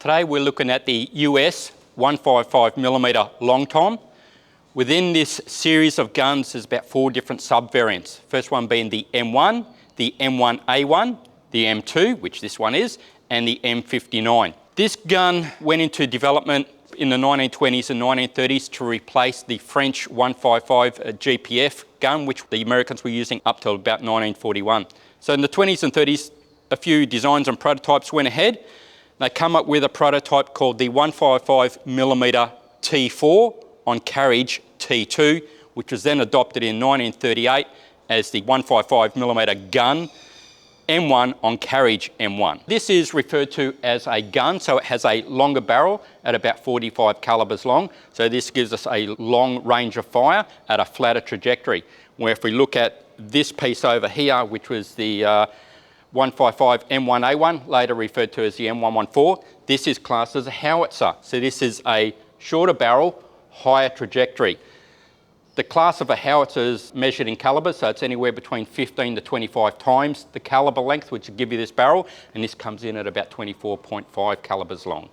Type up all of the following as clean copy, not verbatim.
Today we're looking at the US 155mm long tom. Within this series of guns there's about 4 different sub-variants. First one being the M1, the M1A1, the M2, which this one is, and the M59. This gun went into development in the 1920s and 1930s to replace the French 155 GPF gun, which the Americans were using up till about 1941. So in the 20s and 30s, a few designs and prototypes went ahead. They come up with a prototype called the 155mm T4 on carriage T2, which was then adopted in 1938 as the 155mm gun M1 on carriage M1. This is referred to as a gun, so it has a longer barrel at about 45 calibers long. So this gives us a long range of fire at a flatter trajectory. Where if we look at this piece over here, which was the 155 M1A1, later referred to as the M114, this is classed as a howitzer. So this is a shorter barrel, higher trajectory. The class of a howitzer is measured in calibers, so it's anywhere between 15 to 25 times the caliber length, which will give you this barrel, and this comes in at about 24.5 calibers long.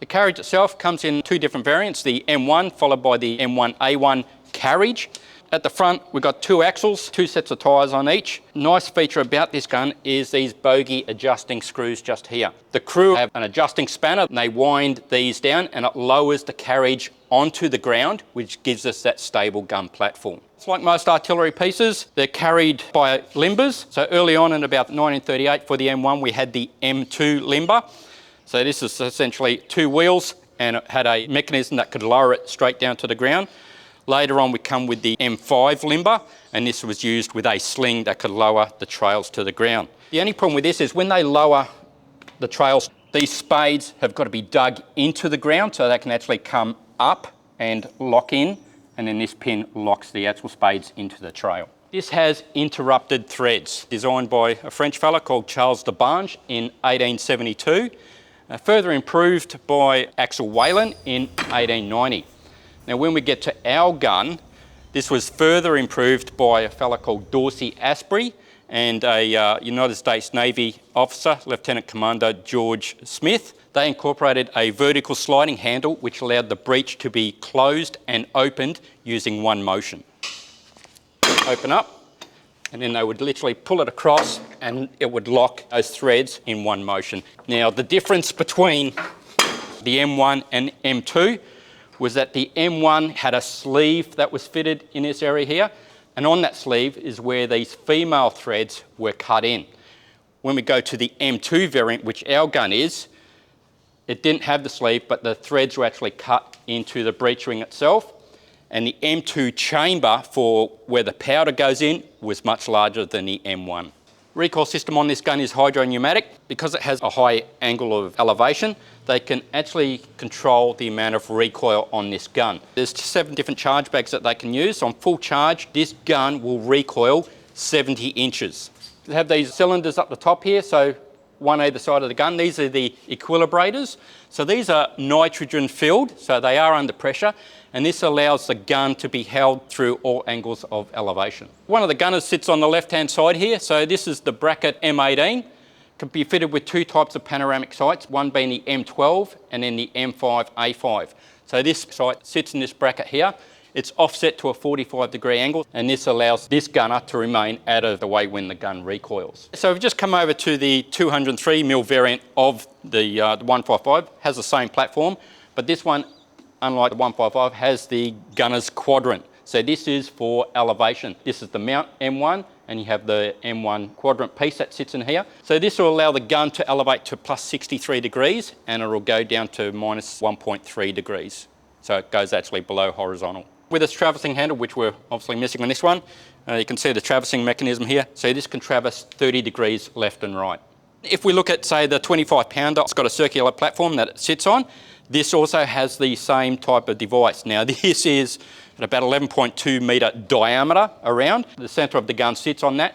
The carriage itself comes in 2 different variants, the M1 followed by the M1A1 carriage. At the front, we've got 2 axles, 2 sets of tyres on each. Nice feature about this gun is these bogie adjusting screws just here. The crew have an adjusting spanner and they wind these down and it lowers the carriage onto the ground, which gives us that stable gun platform. It's like most artillery pieces, they're carried by limbers. So early on in about 1938 for the M1, we had the M2 limber. So this is essentially 2 wheels and it had a mechanism that could lower it straight down to the ground. Later on we come with the M5 limber, and this was used with a sling that could lower the trails to the ground. The only problem with this is when they lower the trails, these spades have got to be dug into the ground so they can actually come up and lock in, and then this pin locks the actual spades into the trail. This has interrupted threads, designed by a French fella called Charles de Bange in 1872, further improved by Axel Whalen in 1890. Now when we get to our gun, this was further improved by a fellow called Dorsey Asprey and a United States Navy officer, Lieutenant Commander George Smith. They incorporated a vertical sliding handle which allowed the breech to be closed and opened using one motion. Open up, and then they would literally pull it across and it would lock those threads in one motion. Now the difference between the M1 and M2 was that the M1 had a sleeve that was fitted in this area here, and on that sleeve is where these female threads were cut in. When we go to the M2 variant, which our gun is, it didn't have the sleeve, but the threads were actually cut into the breech ring itself, and the M2 chamber for where the powder goes in was much larger than the M1. Recoil system on this gun is hydropneumatic. Because it has a high angle of elevation, they can actually control the amount of recoil on this gun. There's 7 different charge bags that they can use. On full charge, this gun will recoil 70 inches. They have these cylinders up the top here, so one either side of the gun. These are the equilibrators. So these are nitrogen filled, so they are under pressure, and this allows the gun to be held through all angles of elevation. One of the gunners sits on the left-hand side here, so this is the bracket M18. It can be fitted with 2 types of panoramic sights, one being the M12 and then the M5A5. So this sight sits in this bracket here. It's offset to a 45-degree angle, and this allows this gunner to remain out of the way when the gun recoils. So we've just come over to the 203mm variant of the 155. Has the same platform, but this one, unlike the 155, has the gunner's quadrant. So this is for elevation. This is the mount M1, and you have the M1 quadrant piece that sits in here. So this will allow the gun to elevate to plus 63 degrees, and it will go down to minus 1.3 degrees. So it goes actually below horizontal. With its traversing handle, which we're obviously missing on this one, you can see the traversing mechanism here. So this can traverse 30 degrees left and right. If we look at, say, the 25 pounder, it's got a circular platform that it sits on. This also has the same type of device. Now this is at about 11.2 metre diameter around. The centre of the gun sits on that.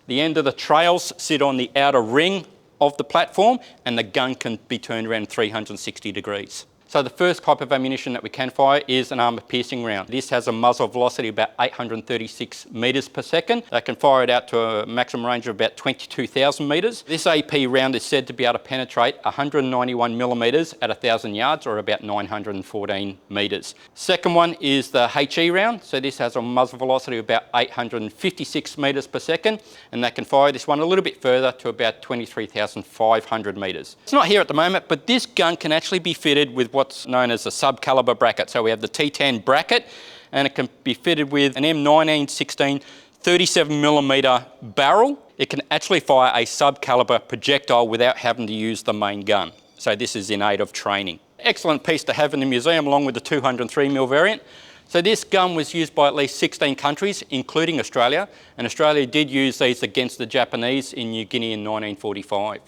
The end of the trails sit on the outer ring of the platform, and the gun can be turned around 360 degrees. So the first type of ammunition that we can fire is an armour piercing round. This has a muzzle velocity of about 836 metres per second. They can fire it out to a maximum range of about 22,000 metres. This AP round is said to be able to penetrate 191 millimetres at 1,000 yards, or about 914 metres. Second one is the HE round. So this has a muzzle velocity of about 856 metres per second, and they can fire this one a little bit further to about 23,500 metres. It's not here at the moment, but this gun can actually be fitted with what's known as a sub-calibre bracket. So we have the T10 bracket, and it can be fitted with an M1916 37mm barrel. It can actually fire a sub-calibre projectile without having to use the main gun. So this is in aid of training. Excellent piece to have in the museum, along with the 203mm variant. So this gun was used by at least 16 countries, including Australia, and Australia did use these against the Japanese in New Guinea in 1945.